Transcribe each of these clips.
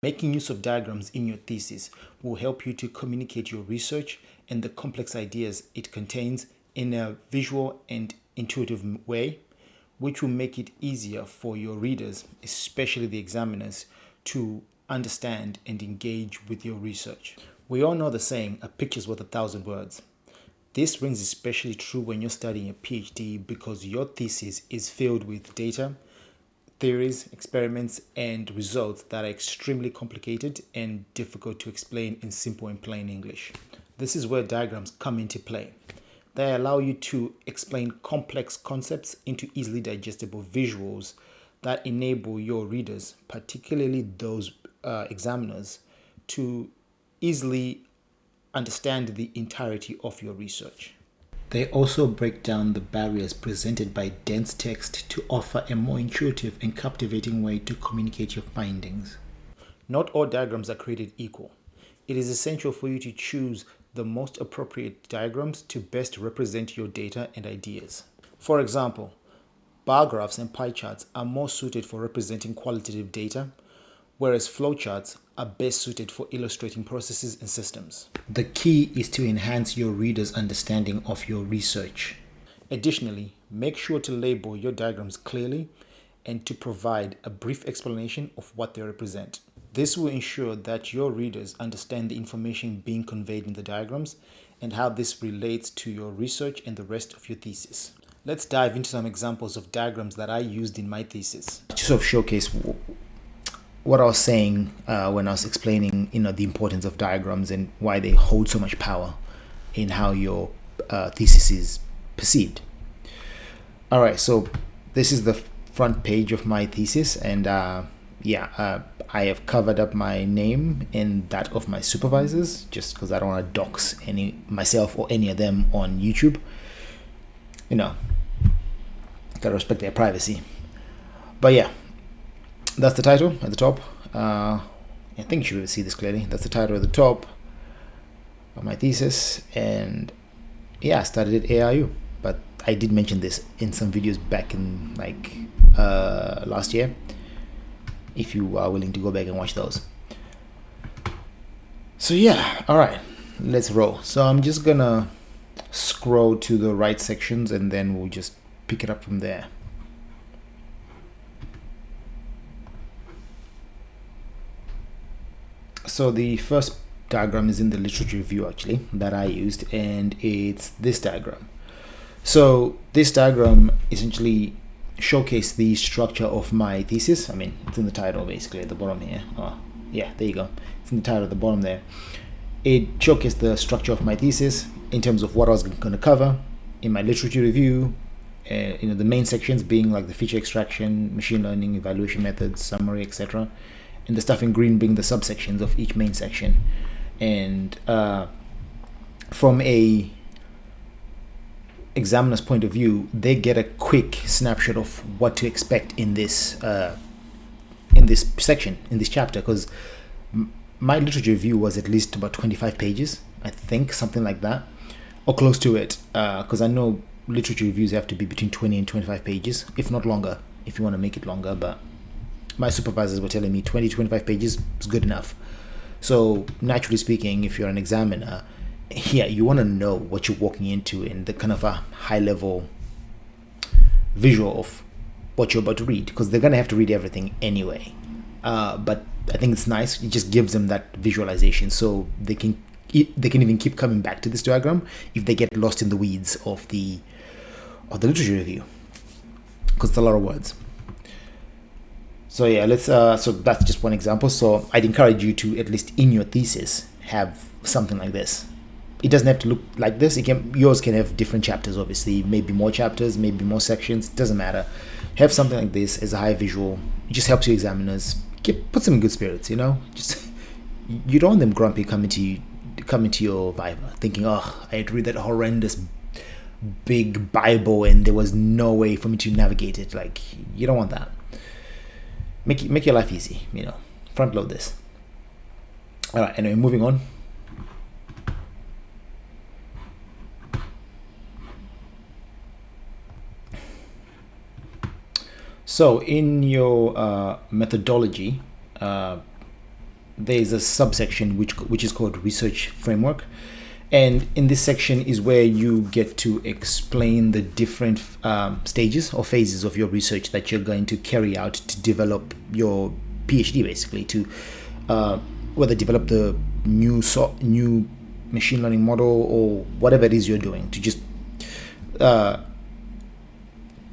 Making use of diagrams in your thesis will help you to communicate your research and the complex ideas it contains in a visual and intuitive way, which will make it easier for your readers, especially the examiners, to understand and engage with your research. We all know the saying, a picture's worth 1,000 words. This rings especially true when you're studying a PhD because your thesis is filled with data, theories, experiments, and results that are extremely complicated and difficult to explain in simple and plain English. This is where diagrams come into play. They allow you to explain complex concepts into easily digestible visuals that enable your readers, particularly those examiners, to easily understand the entirety of your research. They also break down the barriers presented by dense text to offer a more intuitive and captivating way to communicate your findings. Not all diagrams are created equal. It is essential for you to choose the most appropriate diagrams to best represent your data and ideas. For example, bar graphs and pie charts are more suited for representing qualitative data, whereas flowcharts are best suited for illustrating processes and systems. The key is to enhance your reader's understanding of your research. Additionally, make sure to label your diagrams clearly and to provide a brief explanation of what they represent. This will ensure that your readers understand the information being conveyed in the diagrams and how this relates to your research and the rest of your thesis. Let's dive into some examples of diagrams that I used in my thesis to sort of showcase what I was saying when I was explaining, the importance of diagrams and why they hold so much power in how your thesis is perceived. All right, so this is the front page of my thesis, and I have covered up my name and that of my supervisors just because I don't want to dox myself or any of them on YouTube. Gotta respect their privacy. But yeah, that's the title at the top. I think you should be able to see this clearly. That's the title at the top of my thesis, and I started at AIU, but I did mention this in some videos back in last year, if you are willing to go back and watch those. So all right, let's roll. So I'm just gonna scroll to the right sections and then we'll just pick it up from there. So the first diagram is in the literature review actually that I used, and it's this diagram. So this diagram essentially showcased the structure of my thesis. I mean, it's in the title basically at the bottom here. Oh, yeah, there you go. It's in the title at the bottom there. It showcased the structure of my thesis in terms of what I was going to cover in my literature review. The main sections being like the feature extraction, machine learning, evaluation methods, summary, etc. And the stuff in green being the subsections of each main section. And from a examiner's point of view, they get a quick snapshot of what to expect in this section, in this chapter, because my literature review was at least about 25 pages, I think, something like that, or close to it, because I know literature reviews have to be between 20 and 25 pages, if not longer, if you want to make it longer. But my supervisors were telling me 20 to 25 pages is good enough. So naturally speaking, if you're an examiner, you want to know what you're walking into and the kind of a high level visual of what you're about to read, because they're going to have to read everything anyway. But I think it's nice. It just gives them that visualization, so they can even keep coming back to this diagram if they get lost in the weeds of the literature review, because it's a lot of words. So let's. So that's just one example. So I'd encourage you to, at least in your thesis, have something like this. It doesn't have to look like this. Yours can have different chapters, obviously. Maybe more chapters, maybe more sections. Doesn't matter. Have something like this as a high visual. It just helps your examiners. Puts them in good spirits. Just you don't want them grumpy coming to your Viva thinking, oh, I had to read that horrendous big Bible and there was no way for me to navigate it. Like, you don't want that. Make your life easy, front load this. All right, anyway, moving on. So in your methodology, there's a subsection which is called research framework. And in this section is where you get to explain the different stages or phases of your research that you're going to carry out to develop your PhD, basically, to whether develop the new machine learning model or whatever it is you're doing, to just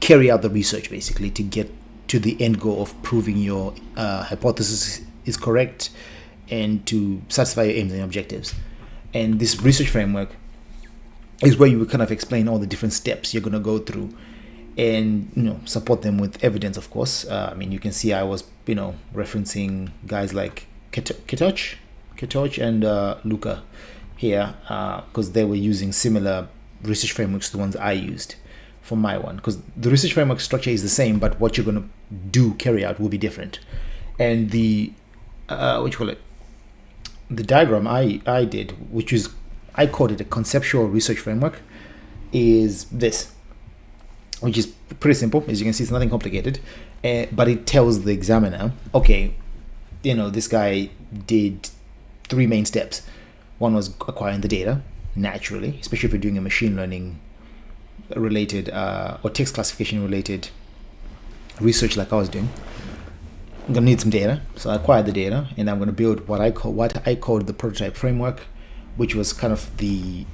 carry out the research, basically, to get to the end goal of proving your hypothesis is correct and to satisfy your aims and objectives. And this research framework is where you would kind of explain all the different steps you're going to go through and, support them with evidence, of course. I mean, you can see I was, referencing guys like Ketoch and Luca here because they were using similar research frameworks to the ones I used for my one. Because the research framework structure is the same, but what you're going to carry out will be different. And the, the diagram I did, which is, I called it a conceptual research framework, is this, which is pretty simple. As you can see, it's nothing complicated, but it tells the examiner, okay, this guy did 3 main steps. One was acquiring the data naturally, especially if you're doing a machine learning related or text classification related research like I was doing. I'm gonna need some data, so I acquired the data, and I'm gonna build what I called the prototype framework, which was kind of the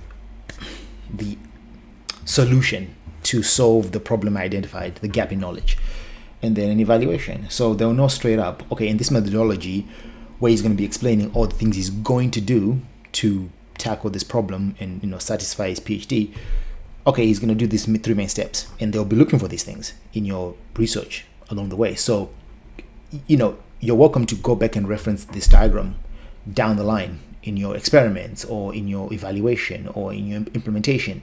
solution to solve the problem I identified, the gap in knowledge, and then an evaluation. So they'll know straight up, okay, in this methodology, where he's going to be explaining all the things he's going to do to tackle this problem and satisfy his PhD. Okay, he's going to do these 3 main steps, and they'll be looking for these things in your research along the way. So you're welcome to go back and reference this diagram down the line in your experiments or in your evaluation or in your implementation.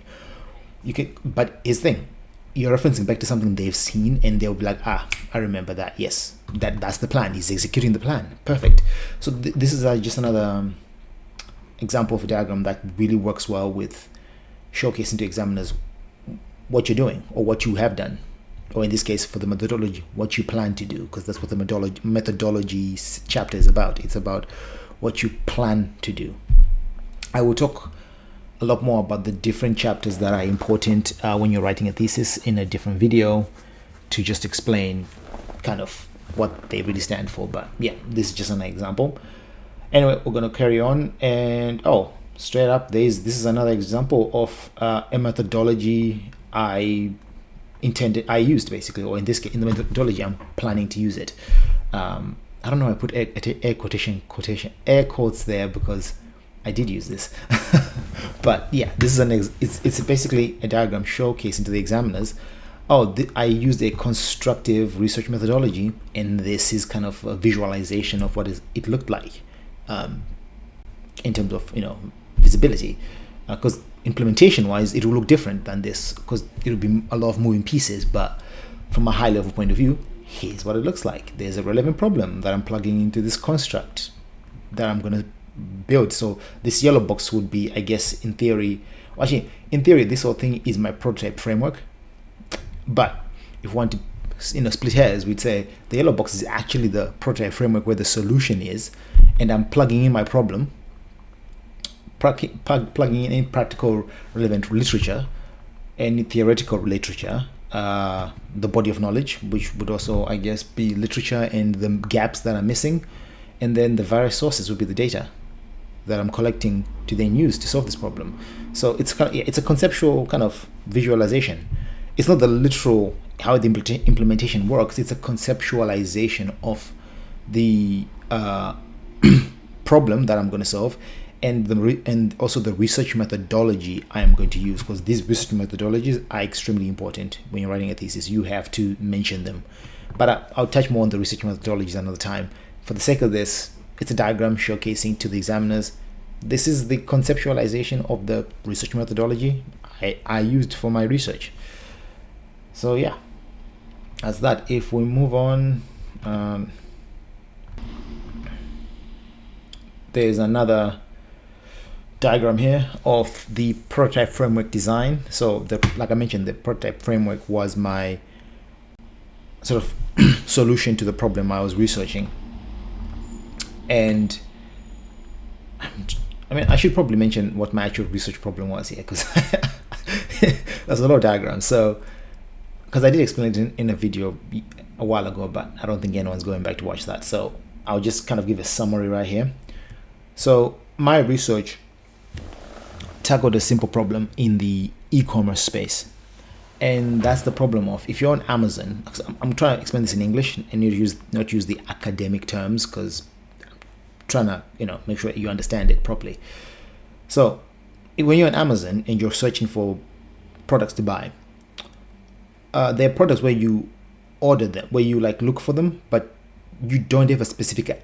You can, but here's the thing, you're referencing back to something they've seen, and they'll be like, I remember that. Yes, that's the plan. He's executing the plan. Perfect. So this is just another example of a diagram that really works well with showcasing to examiners what you're doing or what you have done, or in this case for the methodology, what you plan to do, because that's what the methodology chapter is about. It's about what you plan to do. I will talk a lot more about the different chapters that are important when you're writing a thesis in a different video, to just explain kind of what they really stand for. But yeah, this is just an example. Anyway, we're going to carry on, and straight up, this is another example of a methodology I used, basically, or in this case, in the methodology I'm planning to use it. I don't know, I put air quotes there because I did use this. But yeah, this is it's basically a diagram showcasing to the examiners, I used a constructive research methodology, and this is kind of a visualization of what it looked like in terms of visibility, because implementation wise it will look different than this, because it will be a lot of moving pieces. But from a high level point of view, here's what it looks like. There's a relevant problem that I'm plugging into this construct that I'm going to build. So this yellow box would be, I guess, in theory, this whole thing is my prototype framework. But if we want to split hairs, we'd say the yellow box is actually the prototype framework where the solution is, and I'm plugging in my problem, plugging in practical relevant literature, any theoretical literature, the body of knowledge, which would also, I guess, be literature and the gaps that are missing, and then the various sources would be the data that I'm collecting to then use to solve this problem. So it's a conceptual kind of visualization. It's not the literal how the implementation works. It's a conceptualization of the problem that I'm going to solve, and also the research methodology I am going to use, because these research methodologies are extremely important when you're writing a thesis. You have to mention them, but I'll touch more on the research methodologies another time. For the sake of this, it's a diagram showcasing to the examiners, this is the conceptualization of the research methodology I used for my research. So yeah, that's that. If we move on, there's another diagram here of the prototype framework design. So like I mentioned, the prototype framework was my sort of solution to the problem I was researching. And I mean, I should probably mention what my actual research problem was here, because there's a lot of diagrams. So, because I did explain it in a video a while ago, but I don't think anyone's going back to watch that. So I'll just kind of give a summary right here. So my research tackled a simple problem in the e-commerce space. And that's the problem of, if you're on Amazon, I'm trying to explain this in English and not use the academic terms, because I'm trying to, make sure you understand it properly. So when you're on Amazon and you're searching for products to buy, there are products where you order them, where you look for them, but you don't have a specific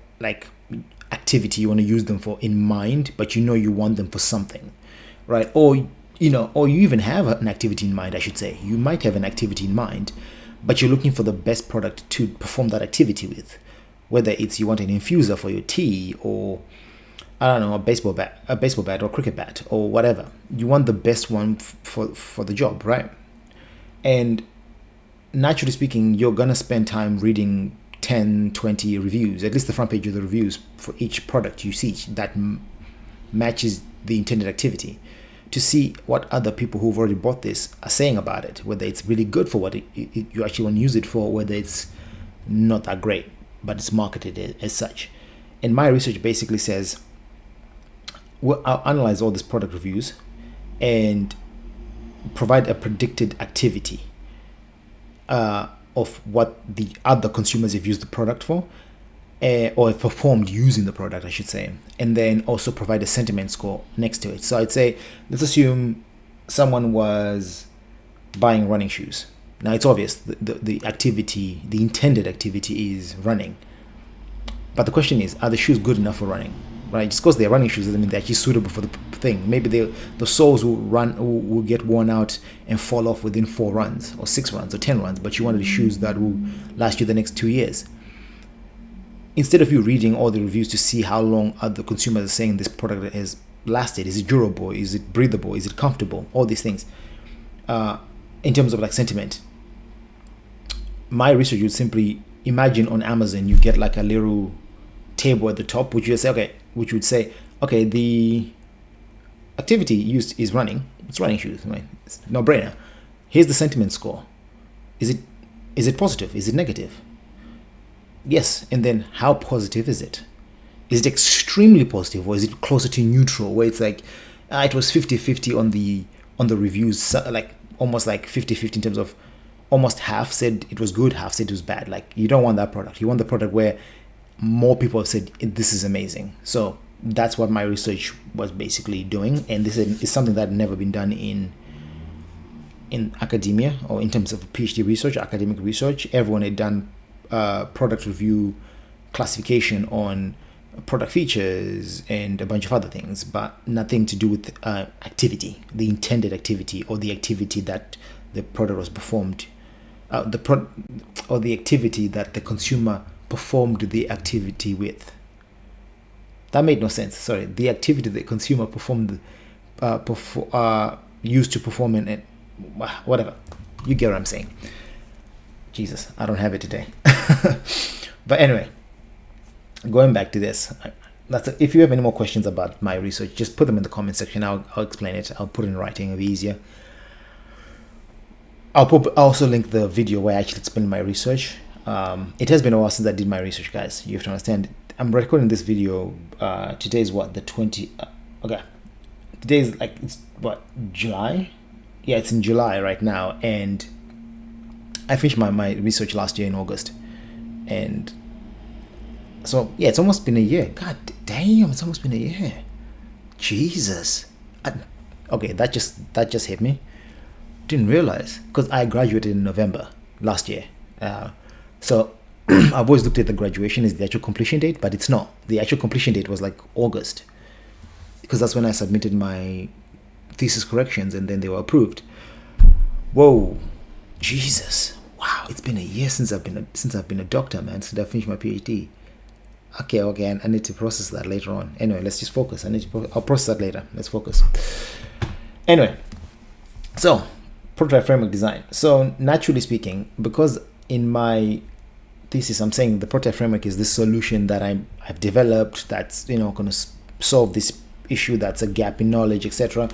activity you want to use them for in mind, but you want them for something, right? Or you even have an activity in mind, I should say. You might have an activity in mind, but you're looking for the best product to perform that activity with. Whether it's you want an infuser for your tea, or I don't know, a baseball bat or cricket bat, or whatever. You want the best one for the job, right? And naturally speaking, you're gonna spend time reading 10, 20 reviews, at least the front page of the reviews for each product you see that matches the intended activity, to see what other people who've already bought this are saying about it, whether it's really good for what you actually want to use it for, whether it's not that great, but it's marketed as such. And my research basically says, I'll analyze all these product reviews and provide a predicted activity of what the other consumers have used the product for, or have performed using the product, I should say, and then also provide a sentiment score next to it. So I'd say, let's assume someone was buying running shoes. Now it's obvious the activity, the intended activity is running, but the question is, are the shoes good enough for running? Right? Just because they're running shoes doesn't mean they're actually suitable for the thing. Maybe the soles will get worn out and fall off within 4 runs or 6 runs or 10 runs, but you wanted the shoes that will last you the next 2 years. Instead of you reading all the reviews to see how long other consumers are saying this product has lasted, is it durable, is it breathable, is it comfortable, all these things, in terms of sentiment, my research would simply imagine on Amazon you get a little table at the top, which would say, okay, the activity used is running. It's running shoes, right? It's no brainer. Here's the sentiment score. Is it positive? Is it negative? Yes. And then how positive is it? Is it extremely positive, or is it closer to neutral, where it's it was 50-50 on the reviews, almost 50-50 in terms of almost half said it was good, half said it was bad. You don't want that product. You want the product where more people have said this is amazing. So that's what my research was basically doing, and this is something that had never been done in academia, or in terms of PhD research, academic research. Everyone had done product review, classification on product features and a bunch of other things, but nothing to do with activity, the intended activity, or the activity that the product was performed, or the activity that the consumer performed the activity with. That made no sense. Sorry, the activity the consumer performed, used to perform in it, whatever. You get what I'm saying. Jesus, I don't have it today. But anyway, going back to this, if you have any more questions about my research, just put them in the comment section. I'll explain it. I'll put it in writing. It'll be easier. I'll also link the video where I actually explain my research. It has been a while since I did my research, guys. You have to understand. I'm recording this video. Today is what, the 20? Okay. Today is it's what, July? Yeah, it's in July right now, and I finished my research last year in August, and so yeah, it's almost been a year. God damn, it's almost been a year. Jesus. Okay, that just hit me. Didn't realize, because I graduated in November last year. So I've always looked at the graduation as the actual completion date, but it's not. The actual completion date was August, because that's when I submitted my thesis corrections, and then they were approved. Whoa, Jesus! Wow, it's been a year since I've been a doctor, man. Since I finished my PhD. Okay, I need to process that later on. Anyway, let's just focus. I'll process that later. Let's focus. Anyway, so prototype framework design. So naturally speaking, because in my thesis I'm saying the prototype framework is this solution that I've developed that's going to solve this issue that's a gap in knowledge, etc.,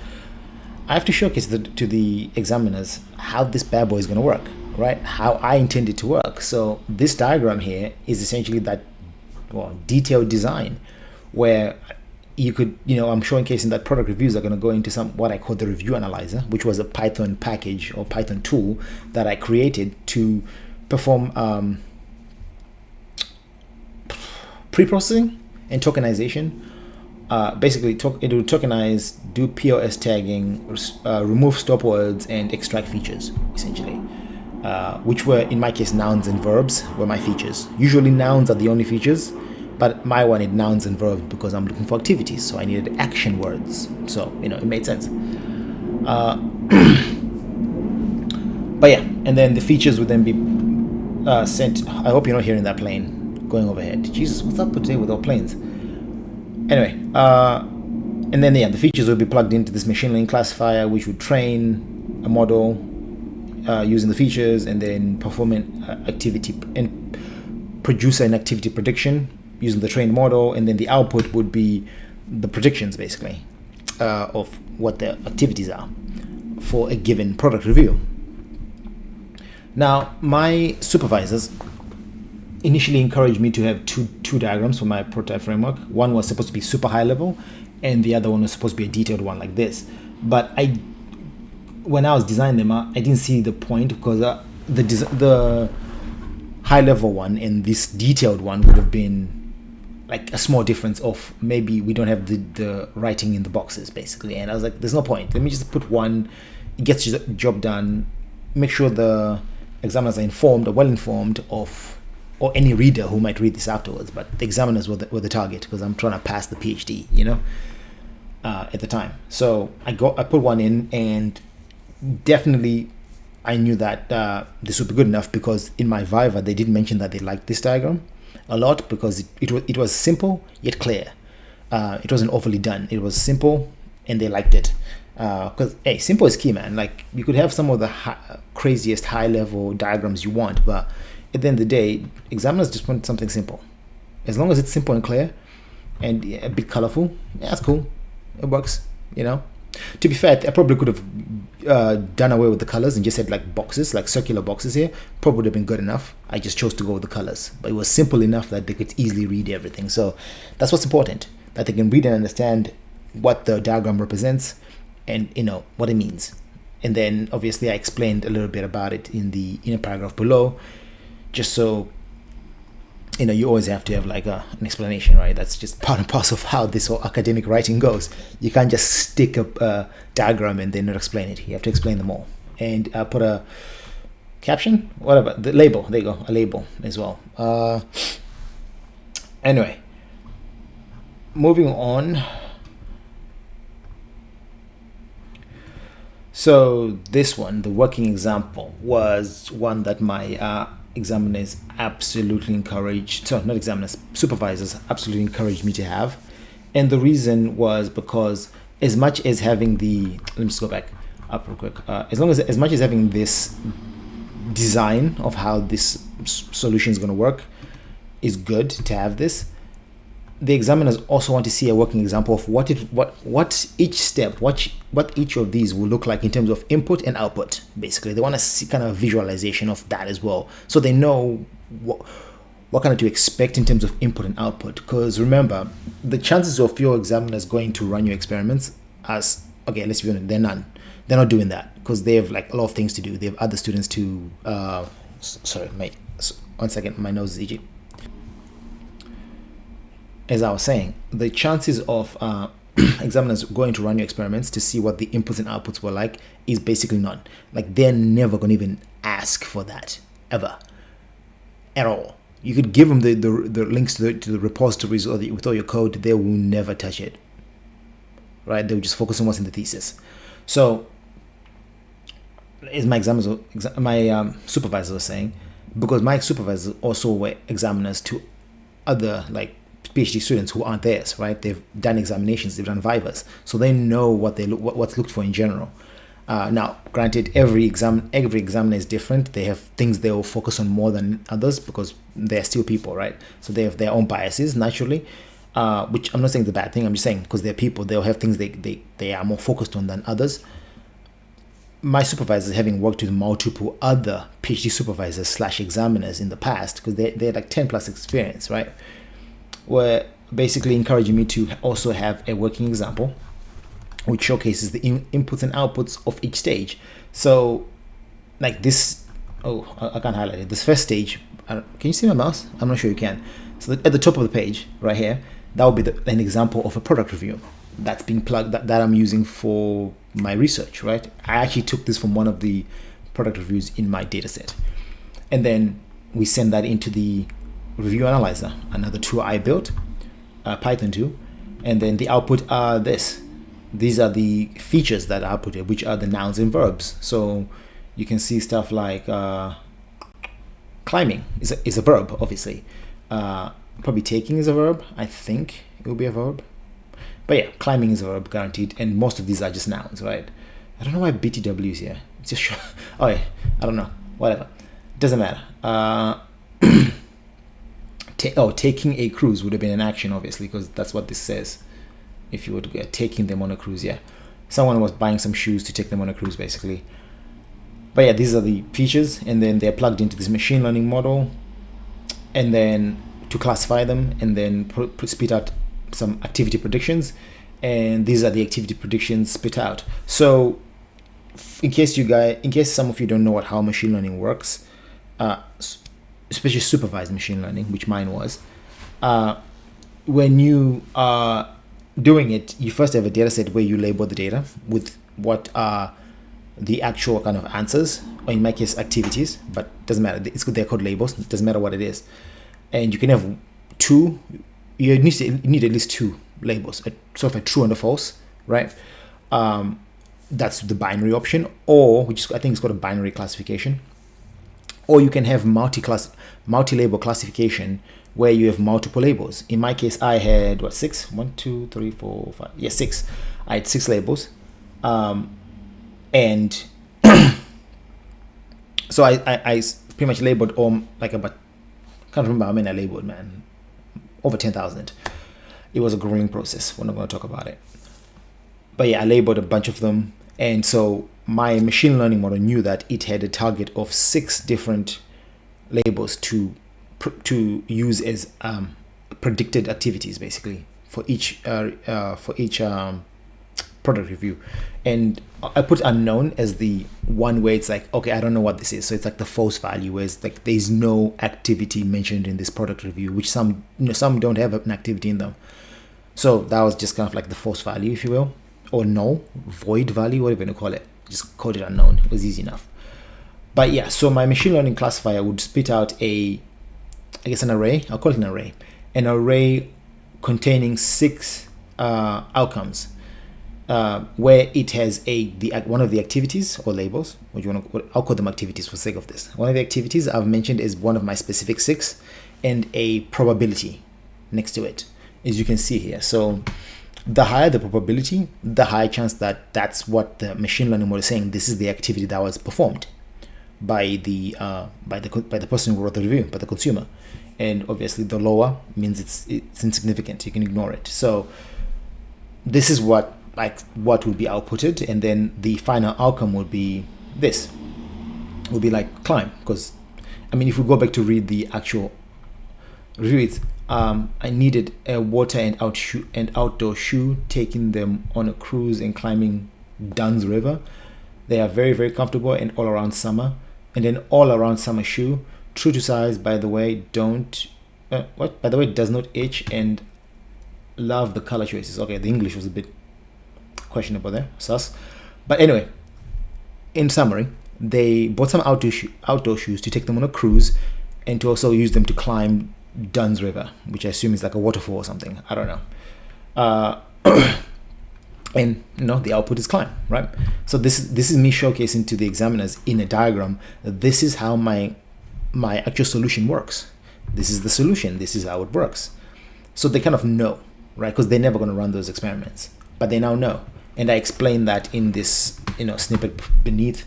I have to showcase to the examiners how this bad boy is going to work, right? How I intend it to work. So this diagram here is essentially that, well, detailed design where you could, I'm showcasing that product reviews are going to go into what I call the review analyzer, which was a Python package or Python tool that I created to perform pre-processing and tokenization. Basically, it will tokenize, do POS tagging, remove stop words, and extract features, essentially, which were, in my case, nouns and verbs were my features. Usually nouns are the only features, but my one is nouns and verbs because I'm looking for activities, so I needed action words. So, it made sense. But yeah, and then the features would then be sent. I hope you're not hearing that plane going overhead. Jesus, what's up today with all planes? Anyway, and then the features will be plugged into this machine learning classifier, which would train a model using the features, and then perform an activity and produce an activity prediction using the trained model, and then the output would be the predictions, basically, of what the activities are for a given product review. Now, my supervisors initially encouraged me to have two diagrams for my prototype framework. One was supposed to be super high level, and the other one was supposed to be a detailed one like this. But when I was designing them, I didn't see the point, because the high level one and this detailed one would have been like a small difference of maybe we don't have the writing in the boxes, basically. And I was like, there's no point. Let me just put one. It gets the job done. Make sure the examiners are informed or well informed of, or any reader who might read this afterwards, but the examiners were the target, because I'm trying to pass the PhD, at the time. So I put one in, and definitely I knew that this would be good enough, because in my Viva they did mention that they liked this diagram a lot, because it was simple yet clear. It wasn't overly done. It was simple, and they liked it. Because simple is key, man. Like, you could have some of the craziest high level diagrams you want, but at the end of the day, examiners just want something simple. As long as it's simple and clear and a bit colorful, that's cool. It works, To be fair, I probably could have done away with the colors and just had like boxes, like circular boxes here. Probably would have been good enough. I just chose to go with the colors, but it was simple enough that they could easily read everything. So that's what's important, that they can read and understand what the diagram represents and what it means. And then obviously I explained a little bit about it in the inner paragraph below, just so you always have to have like an explanation, right? That's just part and parcel of how this whole academic writing goes. You can't just stick a diagram and then not explain it. You have to explain them all. And put a caption, whatever, the label, there you go, a label as well. Anyway, moving on. So this one, the working example, was one that my examiners absolutely encouraged, so not examiners, supervisors absolutely encouraged me to have. And the reason was because as much as having let me just go back up real quick, as much as having this design of how this solution is going to work is good to have this, the examiners also want to see a working example of what each step, what each of these will look like in terms of input and output. Basically, they want to see kind of a visualization of that as well, so they know what kind of to expect in terms of input and output. Because remember, the chances of your examiners going to run your experiments as, okay, let's be honest, they're none. They're not doing that because they have like a lot of things to do. They have other students to. Sorry, one second, my nose is itchy. As I was saying, the chances of examiners going to run your experiments to see what the inputs and outputs were like is basically none. Like, they're never going to even ask for that, ever, at all. You could give them the links to the repositories with all your code, they will never touch it, right? They'll just focus on what's in the thesis. So, as my supervisors were saying, because my supervisors also were examiners to other like PhD students who aren't theirs, right? They've done examinations, they've done vivas, so they know what's looked for in general. Now, granted, every examiner is different. They have things they will focus on more than others because they're still people, right? So they have their own biases naturally. which I'm not saying it's a bad thing. I'm just saying because they're people, they'll have things they are more focused on than others. My supervisors, having worked with multiple other PhD supervisors / examiners in the past, because they had like 10 plus experience, right, were basically encouraging me to also have a working example which showcases the inputs and outputs of each stage. So like this, I can't highlight it. This first stage, can you see my mouse? I'm not sure you can. So at the top of the page right here, that would be an example of a product review that's being plugged, that I'm using for my research, right? I actually took this from one of the product reviews in my dataset. And then we send that into the review analyzer, another tool I built, Python tool. And then the output are this. These are the features that are outputted, which are the nouns and verbs. So you can see stuff like climbing is a verb, obviously. Probably taking is a verb. I think it will be a verb. But yeah, climbing is a verb, guaranteed. And most of these are just nouns, right? I don't know why BTW is here. It's just, oh yeah, I don't know. Whatever. Doesn't matter. Taking a cruise would have been an action, obviously, because that's what this says. If you were to taking them on a cruise, yeah. Someone was buying some shoes to take them on a cruise, basically. But yeah, these are the features, and then they're plugged into this machine learning model, and then to classify them, and then spit out some activity predictions, and these are the activity predictions spit out. So in case some of you don't know how machine learning works, especially supervised machine learning, which mine was, when you are doing it, you first have a data set where you label the data with what are the actual kind of answers, or in my case activities, but doesn't matter, they're called labels, it doesn't matter what it is. And you can have you need at least two labels, sort of a true and a false, right? That's the binary option, or which is, I think it's called a binary classification. Or you can have multi-label classification where you have multiple labels. In my case, I had six? 1, 2, 3, 4, 5. Yeah, 6. I had 6 labels. And so I pretty much labeled about, can't remember how many I labeled, man. Over 10,000. It was a grueling process. We're not going to talk about it. But yeah, I labeled a bunch of them. And so my machine learning model knew that it had a target of 6 different labels to use as predicted activities, basically, for each product review. And I put unknown as the one where it's like, okay, I don't know what this is. So it's like the false value, where it's like there's no activity mentioned in this product review, which some don't have an activity in them. So that was just kind of like the false value, if you will, or null, void value, whatever you call it. Just call it unknown. It was easy enough. But yeah, so my machine learning classifier would spit out an array. I'll call it an array containing 6 outcomes, where it has one of the activities or labels. I'll call them activities for sake of this. One of the activities I've mentioned is one of my specific 6, and a probability next to it, as you can see here. So the higher the probability, the higher chance that that's what the machine learning model is saying. This is the activity that was performed by the person who wrote the review, by the consumer. And obviously the lower means it's insignificant, you can ignore it. So this is what would be outputted, and then the final outcome would be this. It would be like climb, because I mean, if we go back to read the actual review, it's I needed a water and outdoor shoe, taking them on a cruise and climbing Dunn's River. They are very, very comfortable and all around summer. And then all around summer shoe, true to size, by the way, does not itch, and love the color choices. Okay, the English was a bit questionable there, sus. But anyway, in summary, they bought some outdoor shoes to take them on a cruise, and to also use them to climb Dunn's River, which I assume is like a waterfall or something. I don't know. And the output is climb, right? So this is me showcasing to the examiners in a diagram that this is how my actual solution works. This is the solution. This is how it works. So they kind of know, right? Because they're never going to run those experiments, but they now know. And I explain that in this snippet beneath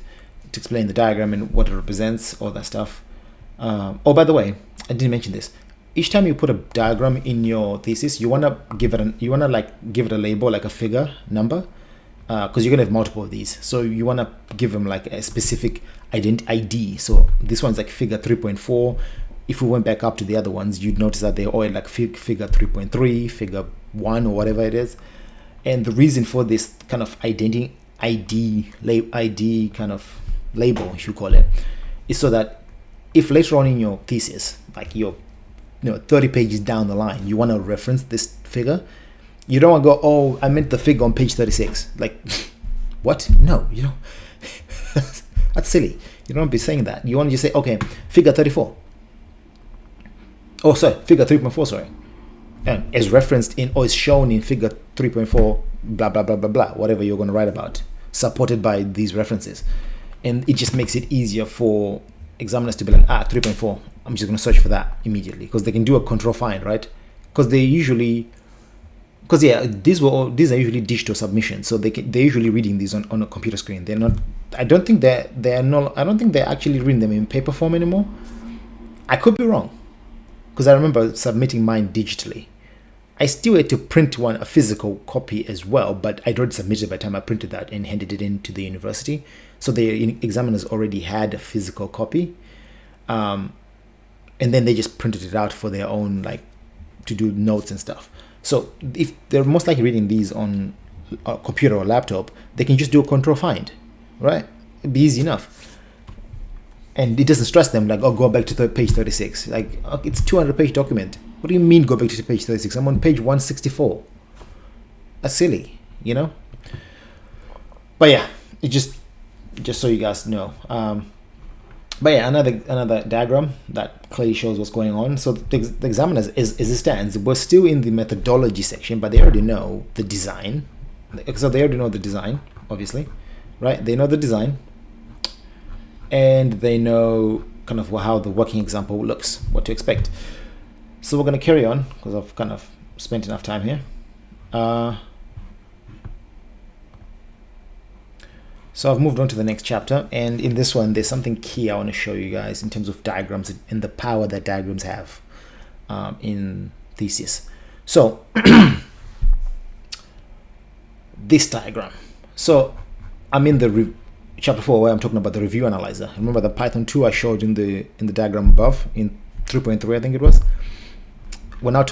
to explain the diagram and what it represents, all that stuff. Oh, by the way, I didn't mention this. each time you put a diagram in your thesis, you wanna give it a label, like a figure number, because you're gonna have multiple of these. So you wanna give them like a specific ID. So this one's like figure 3.4. If we went back up to the other ones, you'd notice that they're all like figure 3.3, figure 1, or whatever it is. And the reason for this kind of ID kind of label, if you call it, is so that if later on in your thesis, like you're 30 pages down the line, you want to reference this figure, you don't want to go, oh, I meant the figure on page 36. Like, what? No, you don't. That's silly. You don't be saying that. You want to just say, okay, figure 34. Oh, sorry, figure 3.4, sorry. And is referenced in, or is shown in figure 3.4, blah, blah, blah, blah, blah, whatever you're going to write about, supported by these references. And it just makes it easier for examiners to be like, 3.4, I'm just going to search for that immediately, because they can do a control find, right? Because they're usually digital submissions, so they're usually reading these on a computer screen. They're not. I don't think they're actually reading them in paper form anymore. I could be wrong, because I remember submitting mine digitally. I still had to print a physical copy as well, but I'd already submitted by the time I printed that and handed it in to the university. So the examiners already had a physical copy, and then they just printed it out for their own, like, to do notes and stuff. So if they're most likely reading these on a computer or laptop, they can just do a control find, right? It'd be easy enough. And it doesn't stress them, like, oh, go back to page 36. Like, it's a 200-page document. What do you mean go back to page 36? I'm on page 164. That's silly, you know? But yeah, it just so you guys know. But yeah, another diagram that clearly shows what's going on. So the examiners, as it stands, we're still in the methodology section, but they already know the design. So they already know the design, obviously, right? They know the design, and they know kind of how the working example looks, what to expect. So we're going to carry on, because I've kind of spent enough time here. So I've moved on to the next chapter, and in this one, there's something key I want to show you guys in terms of diagrams and the power that diagrams have in thesis. So this diagram. So I'm in the chapter 4 where I'm talking about the review analyzer. Remember the Python 2 I showed in the diagram above in 3.3, I think it was. I'm not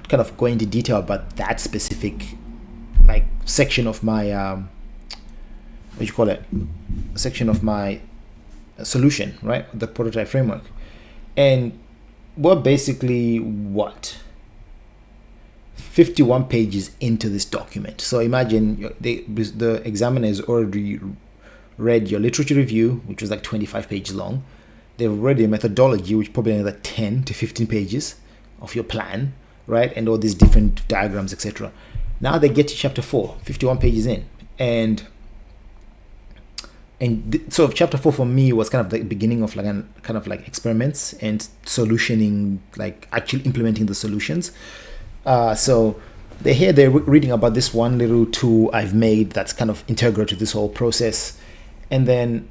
kind of going into detail about that specific like section of my section of my solution, right? The prototype framework. And we're basically 51 pages into this document. So imagine the examiner has already read your literature review, which was like 25 pages long. They've read your methodology, which probably another 10 to 15 pages of your plan, right? And all these different diagrams, etc. Now they get to chapter 4, 51 pages in. So chapter 4 for me was kind of the beginning of like experiments and solutioning, like actually implementing the solutions. So they're reading about this one little tool I've made that's kind of integral to this whole process. And then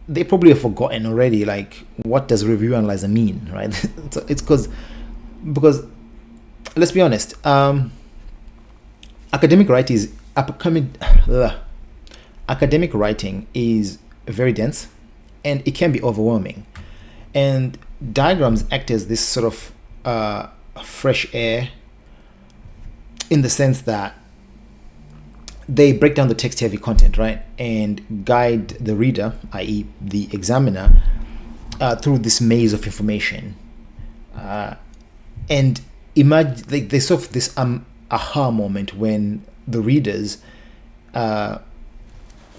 they probably have forgotten already, like, what does review analyzer mean, right? So it's because let's be honest, academic writing is very dense, and it can be overwhelming. And diagrams act as this sort of fresh air, in the sense that they break down the text-heavy content, right, and guide the reader, i.e. the examiner, through this maze of information. And imagine they sort of this aha moment when the readers kind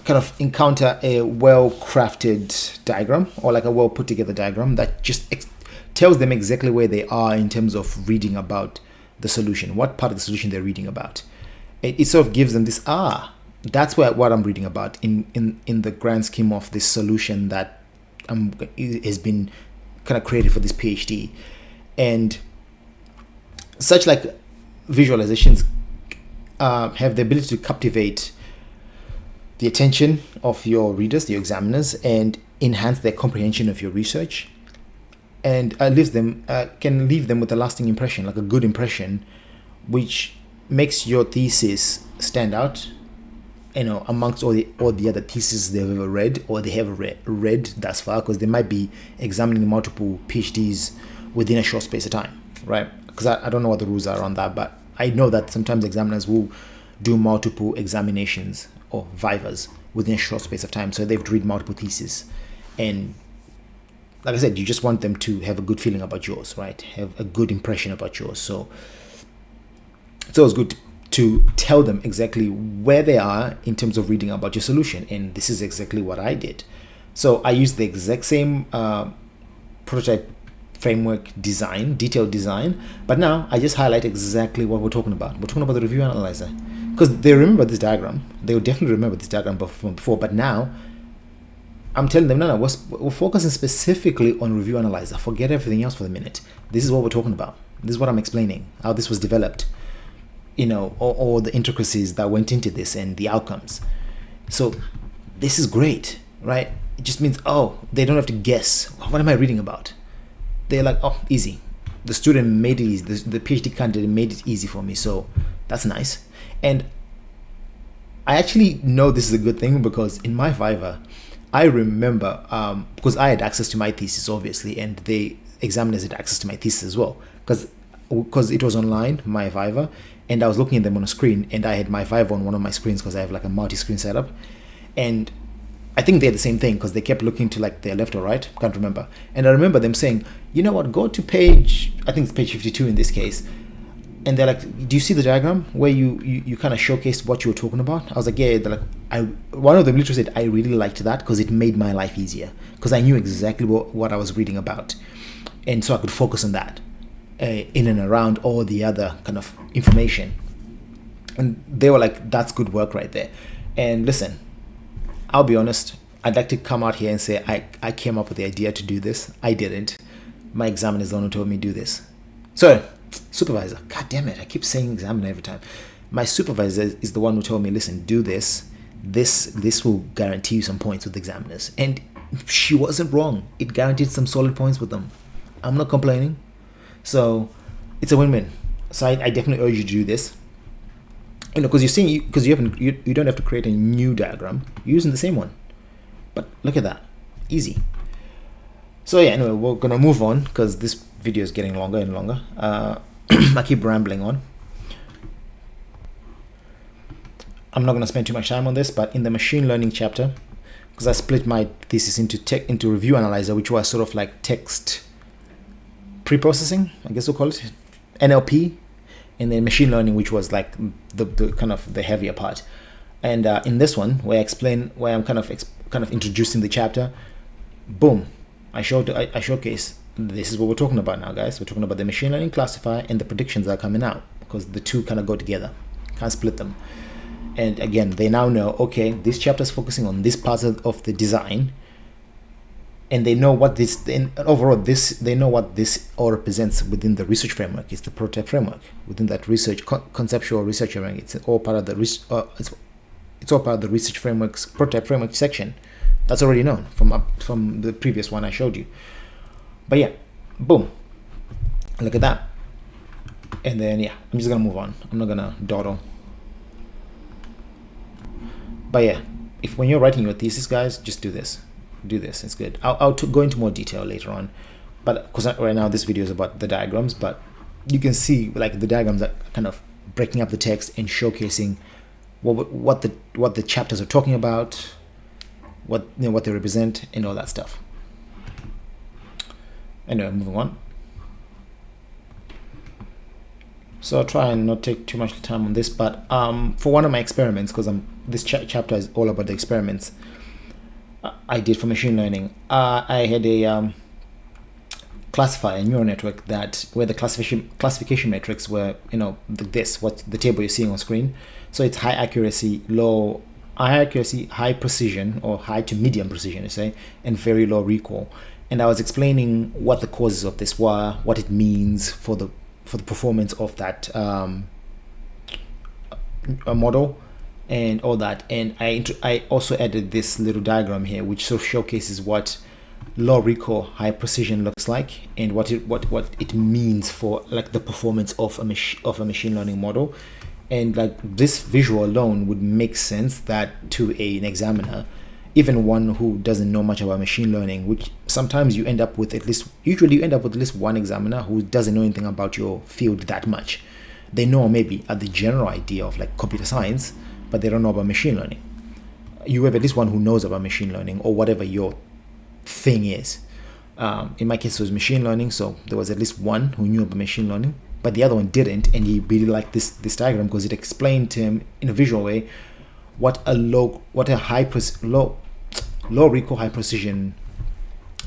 of encounter a well-crafted diagram, or like a well-put-together diagram that just tells them exactly where they are in terms of reading about the solution, what part of the solution they're reading about. It sort of gives them this, that's what I'm reading about in the grand scheme of this solution that has been kind of created for this PhD. And such like visualizations have the ability to captivate the attention of your readers, your examiners, and enhance their comprehension of your research. and leaves them can leave them with a lasting impression, like a good impression, which makes your thesis stand out, amongst all the other theses they've ever read or they have read thus far, because they might be examining multiple PhDs within a short space of time, right? Because I don't know what the rules are on that, but I know that sometimes examiners will do multiple examinations or vivas within a short space of time, so they've read multiple theses, and like I said, you just want them to have a good feeling about yours, right? Have a good impression about yours. So it's always good to tell them exactly where they are in terms of reading about your solution. And this is exactly what I did. So I used the exact same prototype framework design, detailed design, but now I just highlight exactly what we're talking about. We're talking about the review analyzer, because they remember this diagram. They will definitely remember this diagram from before, but now I'm telling them, no, we're focusing specifically on review analyzer. Forget everything else for the minute. This is what we're talking about. This is what I'm explaining, how this was developed, all the intricacies that went into this and the outcomes. So this is great, right? It just means, they don't have to guess. What am I reading about? They're like, easy. The student made it easy. The PhD candidate made it easy for me. So that's nice. And I actually know this is a good thing, because in my Viva, I remember, because I had access to my thesis, obviously, and the examiners had access to my thesis as well, because it was online, my Viva, and I was looking at them on a screen, and I had my Viva on one of my screens because I have like a multi-screen setup, and I think they had the same thing, because they kept looking to like their left or right, can't remember, and I remember them saying, you know what, go to page, I think it's page 52 in this case, and they're like, do you see the diagram where you kind of showcased what you were talking about? I was like, yeah. They're like, one of them literally said, I really liked that because it made my life easier, because I knew exactly what I was reading about, and so I could focus on that in and around all the other kind of information. And they were like, that's good work right there. And listen, I'll be honest, I'd like to come out here and say I came up with the idea to do this. I didn't. My examiner is the one who told me to do this. So supervisor, god damn it, I keep saying examiner every time. My supervisor is the one who told me, listen, do this will guarantee you some points with examiners, and she wasn't wrong. It guaranteed some solid points with them. I'm not complaining. So it's a win-win. So I definitely urge you to do this, because you're seeing, because you don't have to create a new diagram, you're using the same one. But look at that, easy. So yeah, anyway, we're gonna move on, because this video is getting longer and longer. I keep rambling on. I'm not going to spend too much time on this, but in the machine learning chapter, because I split my thesis into review analyzer, which was sort of like text pre-processing, I guess we'll call it, NLP, and then machine learning, which was like the kind of the heavier part. And in this one, where I'm kind of introducing the chapter, boom, I showcase this is what we're talking about now, guys. We're talking about the machine learning classifier and the predictions that are coming out, because the two kind of go together. Can't split them. And again, they now know, okay, this chapter is focusing on this part of the design, and they know what this, and overall, they know what this all represents within the research framework. It's the prototype framework within that research conceptual research framework. It's all part of the it's all part of the research framework's prototype framework section. That's already known from the previous one I showed you. But yeah, boom, look at that. And then yeah, I'm just gonna move on. I'm not gonna dawdle. But yeah, when you're writing your thesis, guys, just do this. It's good. I'll go into more detail later on, but because right now this video is about the diagrams, but you can see like the diagrams are kind of breaking up the text and showcasing what the chapters are talking about, what they represent, and all that stuff. Anyway, moving on. So I'll try and not take too much time on this, but for one of my experiments, because this chapter is all about the experiments I did for machine learning. I had a classifier, a neural network where the classification metrics were, the table you're seeing on screen. So it's high accuracy, high precision, or high to medium precision, you say, and very low recall. And I was explaining what the causes of this were, what it means for the performance of that model, and all that. And I also added this little diagram here, which sort of showcases what low recall, high precision looks like, and what it means for like the performance of a machine learning model. And like this visual alone would make sense that to an examiner, even one who doesn't know much about machine learning, which sometimes usually you end up with at least one examiner who doesn't know anything about your field that much. They know maybe at the general idea of like computer science, but they don't know about machine learning. You have at least one who knows about machine learning or whatever your thing is. In my case, it was machine learning, so there was at least one who knew about machine learning, but the other one didn't, and he really liked this diagram because it explained to him in a visual way what a low recall, high precision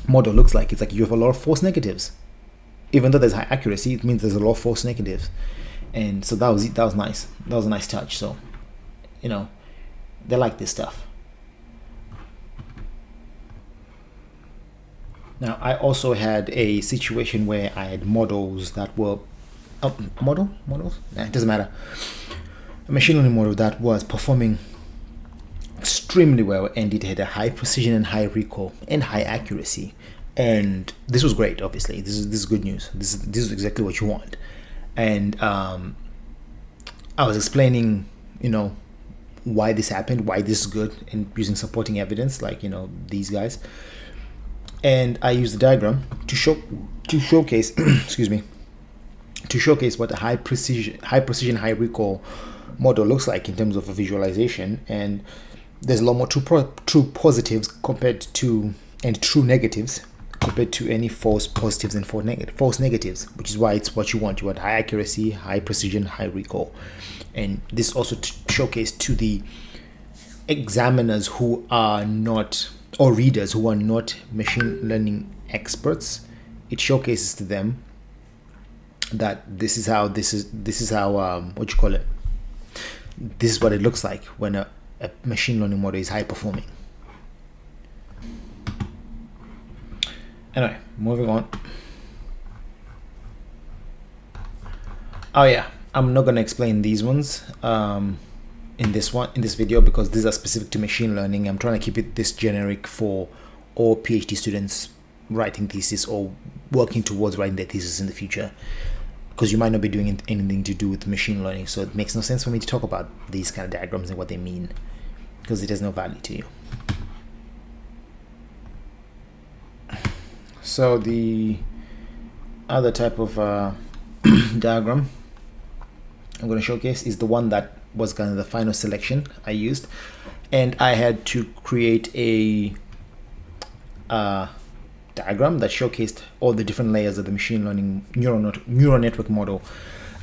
model looks like. It's like you have a lot of false negatives. Even though there's high accuracy, it means there's a lot of false negatives. And so that was nice. That was a nice touch. So, they like this stuff. Now, I also had a situation where I had models that were models? Nah, it doesn't matter. A machine learning model that was performing extremely well, and it had a high precision and high recall and high accuracy. And this was great. Obviously, this is good news. This is exactly what you want. And I was explaining, why this happened, why this is good, and using supporting evidence, like these guys. And I used the diagram to showcase, excuse me, to showcase what a high precision, high recall model looks like in terms of a visualization. And there's a lot more true positives and true negatives compared to any false positives and false negatives, which is why it's what you want. You want high accuracy, high precision, high recall. And this also showcased to the examiners who are not, or readers who are not machine learning experts. It showcases to them that this is how this is how this is what it looks like when a machine learning model is high performing. Anyway, moving on. Oh yeah, I'm not gonna explain these ones in this video because these are specific to machine learning. I'm trying to keep it this generic for all PhD students writing thesis or working towards writing their thesis in the future, because you might not be doing anything to do with machine learning, so it makes no sense for me to talk about these kind of diagrams and what they mean, because it has no value to you. So the other type of diagram I'm going to showcase is the one that was kind of the final selection I used, and I had to create a diagram that showcased all the different layers of the machine learning neural network model.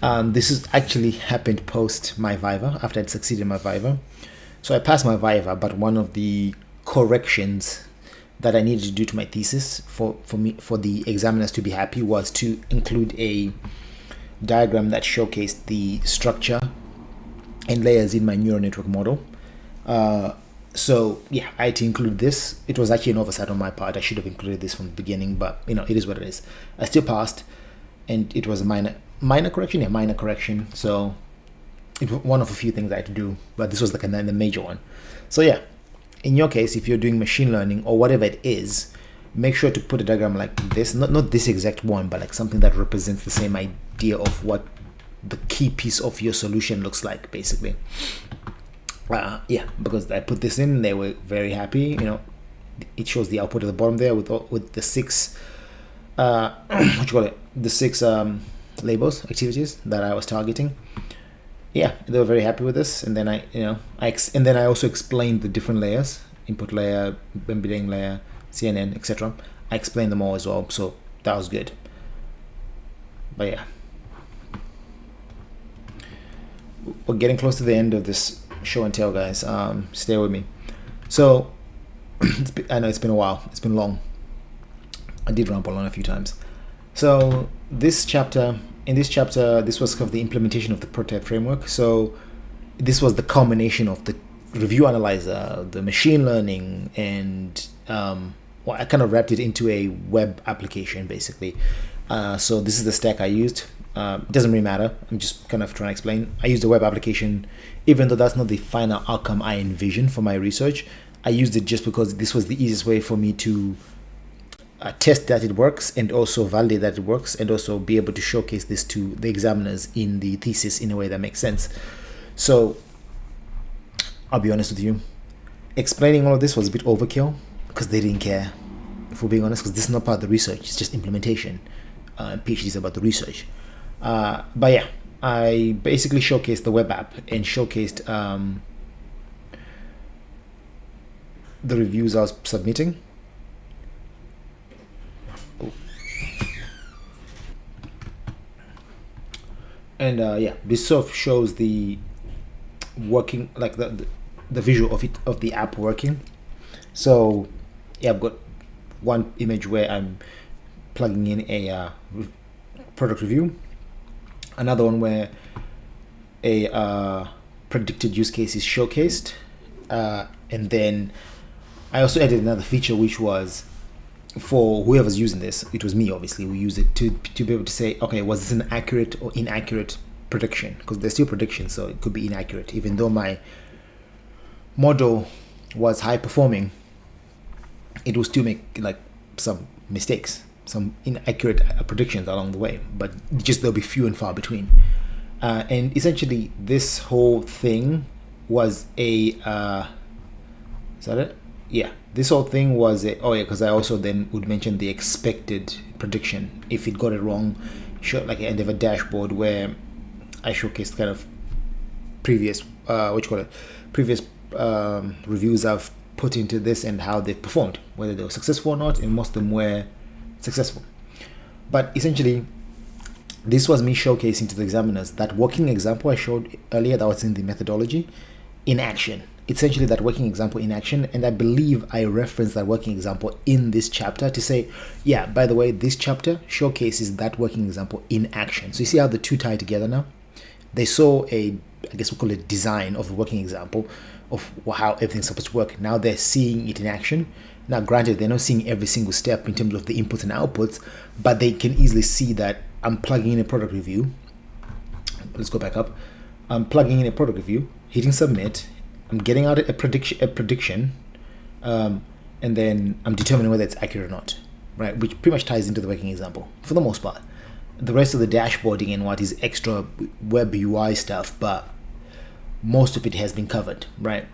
This is actually happened post my Viva, after I'd succeeded in my Viva. So I passed my Viva, but one of the corrections that I needed to do to my thesis for the examiners to be happy was to include a diagram that showcased the structure and layers in my neural network model. So yeah, I had to include this. It was actually an oversight on my part. I should have included this from the beginning, but it is what it is. I still passed, and it was a minor correction. Yeah, minor correction. So it was one of a few things I had to do, but this was like the major one. So yeah, in your case, if you're doing machine learning or whatever it is, make sure to put a diagram like this, not this exact one, but like something that represents the same idea of what the key piece of your solution looks like, basically. Yeah, because I put this in, they were very happy. It shows the output at the bottom there with the six the six labels, activities that I was targeting. Yeah, they were very happy with this. And then I also explained the different layers: input layer, embedding layer, CNN, etc. I explained them all as well, so that was good. But yeah, we're getting close to the end of this show and tell, guys. Stay with me. So I know it's been a while, it's been long. I did ramble on a few times. So in this chapter, this was kind of the implementation of the prototype framework. So this was the culmination of the review analyzer, the machine learning, and I kind of wrapped it into a web application, basically. So this is the stack I used. It doesn't really matter. I'm just kind of trying to explain. I used a web application, even though that's not the final outcome I envisioned for my research. I used it just because this was the easiest way for me to test that it works and also validate that it works, and also be able to showcase this to the examiners in the thesis in a way that makes sense. So I'll be honest with you, explaining all of this was a bit overkill because they didn't care, if we're being honest, because this is not part of the research, it's just implementation. PhD is about the research. But yeah, I basically showcased the web app and showcased the reviews I was submitting. And yeah, this sort of shows the working, like the visual of it, of the app working. So yeah, I've got one image where I'm plugging in a product review, another one where a predicted use case is showcased, and then I also added another feature, which was for whoever's using this. It was me, obviously, who used it to be able to say, okay, was this an accurate or inaccurate prediction? Because there's still predictions, so it could be inaccurate. Even though my model was high performing, it will still make like some mistakes, some inaccurate predictions along the way, but just there'll be few and far between. And essentially, this whole thing was a is that it? Yeah, this whole thing was a, oh yeah, because I also then would mention the expected prediction if it got it wrong. Like, and they have a dashboard where I showcased kind of previous previous reviews I've put into this and how they've performed, whether they were successful or not, and most of them were successful. But essentially, this was me showcasing to the examiners that working example I showed earlier that was in the methodology in action. Essentially, that working example in action, and I believe I referenced that working example in this chapter to say, yeah, by the way, this chapter showcases that working example in action. So you see how the two tie together now? They saw I guess we call it design of the working example of how everything's supposed to work. Now they're seeing it in action. Now, granted, they're not seeing every single step in terms of the inputs and outputs, but they can easily see that I'm plugging in a product review. Let's go back up. I'm plugging in a product review, hitting submit. I'm getting out a prediction, and then I'm determining whether it's accurate or not, right? Which pretty much ties into the working example for the most part. The rest of the dashboarding and what is extra web UI stuff, but most of it has been covered, right?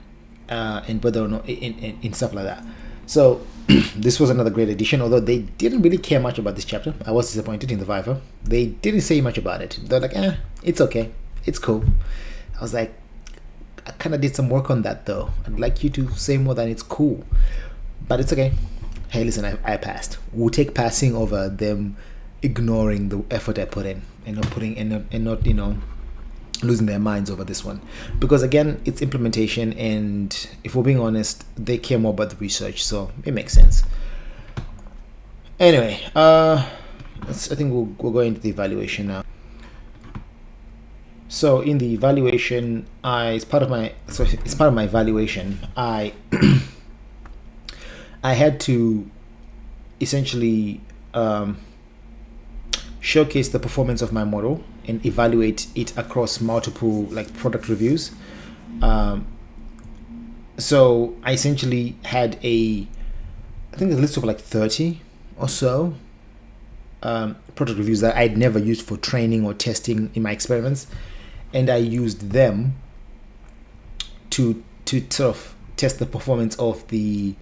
And whether or not in stuff like that. So this was another great addition, although they didn't really care much about this chapter. I was disappointed in the Viva. They didn't say much about it. They're like, it's okay, it's cool. I was like, I kind of did some work on that though. I'd like you to say more than it's cool, but it's okay. Hey, listen, I passed. We'll take passing over them ignoring the effort I put in and not losing their minds over this one, because again, it's implementation, and if we're being honest, they care more about the research, so it makes sense. Anyway, I think we'll go into the evaluation now. So in the evaluation, as part of my evaluation, I had to essentially showcase the performance of my model and evaluate it across multiple product reviews. So I essentially had a list of 30 or so product reviews that I'd never used for training or testing in my experiments, and I used them to sort of test the performance of the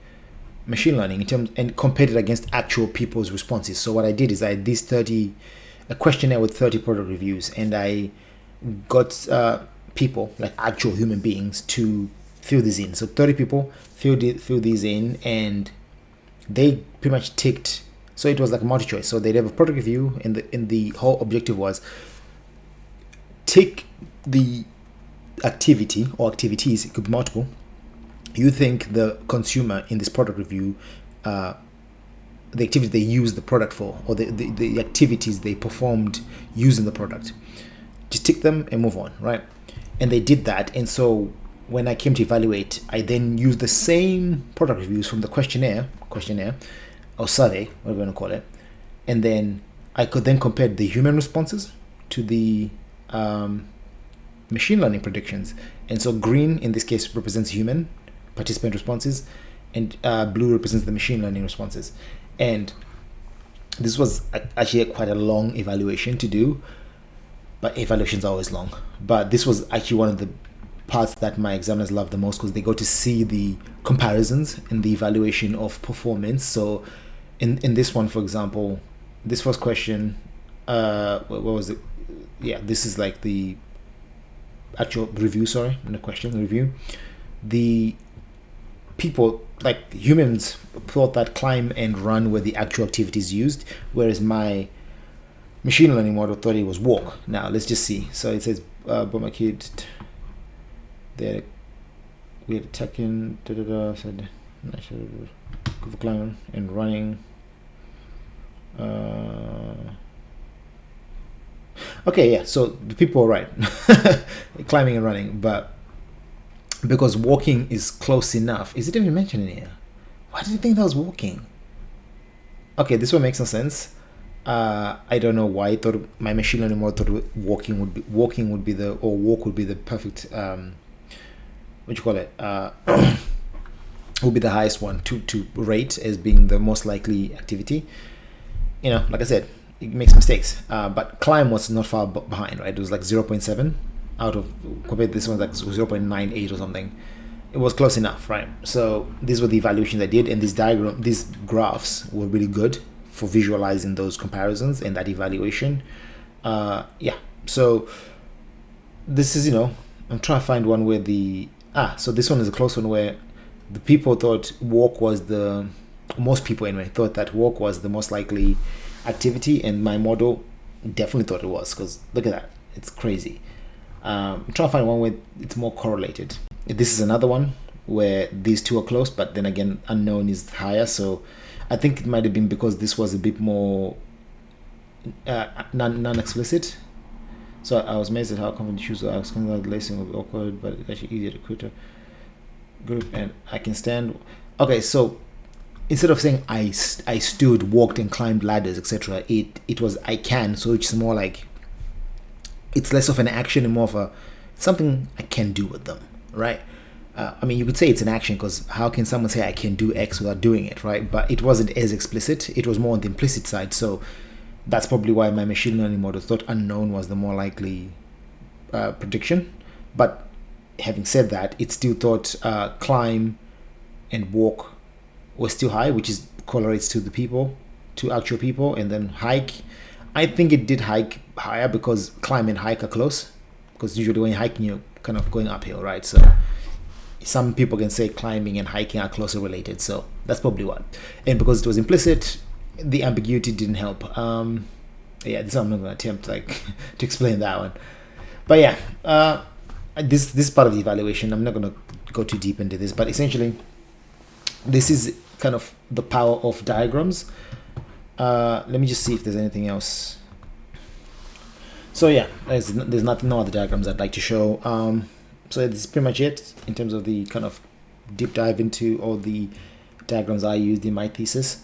machine learning and compared it against actual people's responses. So what I did is I had a questionnaire with 30 product reviews, and I got people, like actual human beings, to fill these in. So 30 people filled these in, and they pretty much ticked. So it was like multi-choice. So they'd have a product review, and the whole objective was tick the activity or activities, it could be multiple, you think the consumer in this product review, the activity they used the product for, or the activities they performed using the product. Just tick them and move on, right? And they did that. And so when I came to evaluate, I then used the same product reviews from the questionnaire or survey, whatever you want to call it. And then I could then compare the human responses to the machine learning predictions. And so green in this case represents human participant responses, and blue represents the machine learning responses. And This was actually quite a long evaluation to do, but evaluations are always long. But this was actually one of the parts that my examiners love the most, because they go to see the comparisons and the evaluation of performance. So in this one, for example, this first question, what was it? Yeah, this is like the actual review, sorry, not a question, review. The people, like humans, thought that climb and run were the actual activities used, whereas my machine learning model thought it was walk. Now let's just see. So it says, but my kid, we had attacking, said, for climbing and running. Okay, yeah, so the people are right. Climbing and running, but because walking is close enough. Is it even mentioned in here? Why did you think that was walking? Okay, this one makes no sense. I don't know why I thought my machine learning model thought walk would be the perfect what you call it would be the highest one to rate as being the most likely activity. You know, like I said, it makes mistakes. But climb was not far behind, right? It was like 0.7 out of, compared to this one, like 0.98 or something. It was close enough, right? So these were the evaluations I did, and these graphs were really good for visualizing those comparisons and that evaluation. Yeah. So this is, I'm trying to find one where so this one is a close one where the people thought walk was most people anyway, thought that walk was the most likely activity, and my model definitely thought it was, because look at that, it's crazy. I'm trying to find one where it's more correlated. This is another one where these two are close, but then again, unknown is higher. So I think it might have been because this was a bit more non-explicit. So I was amazed at how common the shoes are. I was thinking that lacing will be awkward, but it's actually easier to create a group, and I can stand. Okay, so instead of saying I stood, walked, and climbed ladders, etc., it was I can. So it's more like, it's less of an action and more of something I can do with them, right? I mean, you could say it's an action, because how can someone say I can do X without doing it, right? But it wasn't as explicit. It was more on the implicit side. So that's probably why my machine learning model thought unknown was the more likely prediction. But having said that, it still thought climb and walk was still high, which is correlates to actual people. And then hike, I think it did hike higher, because climb and hike are close, because usually when you're hiking, you're kind of going uphill, right? So some people can say climbing and hiking are closely related. So that's probably what. And because it was implicit, the ambiguity didn't help. Yeah, this I'm not going to attempt to explain that one. But yeah, this is part of the evaluation. I'm not going to go too deep into this, but essentially, this is kind of the power of diagrams. Let me just see if there's anything else. So yeah, there's no other diagrams I'd like to show. So this is pretty much it in terms of the kind of deep dive into all the diagrams I used in my thesis.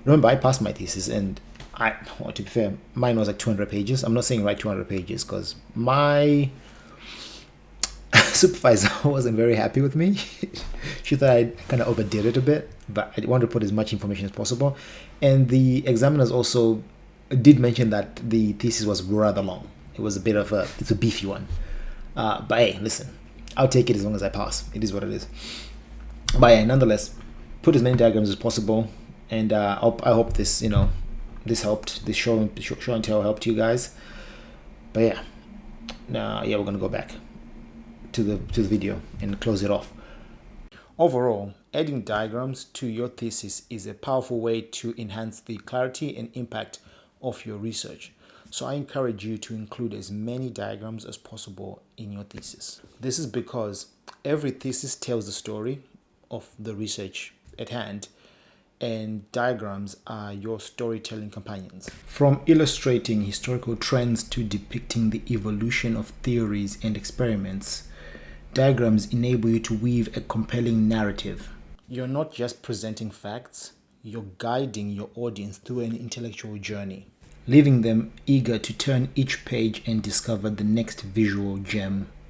Remember, I passed my thesis, and to be fair, mine was like 200 pages. I'm not saying write 200 pages, because my supervisor wasn't very happy with me. She thought I kind of overdid it a bit, but I wanted to put as much information as possible. And the examiners also did mention that the thesis was rather long. It was it's a beefy one. But hey, listen, I'll take it as long as I pass. It is what it is. But yeah, nonetheless, put as many diagrams as possible, and I hope this this helped. This show and tell helped you guys. But yeah, we're gonna go back to the video and close it off. Overall, adding diagrams to your thesis is a powerful way to enhance the clarity and impact of your research. So I encourage you to include as many diagrams as possible in your thesis. This is because every thesis tells the story of the research at hand, and diagrams are your storytelling companions. From illustrating historical trends to depicting the evolution of theories and experiments, diagrams enable you to weave a compelling narrative. You're not just presenting facts, you're guiding your audience through an intellectual journey, leaving them eager to turn each page and discover the next visual gem.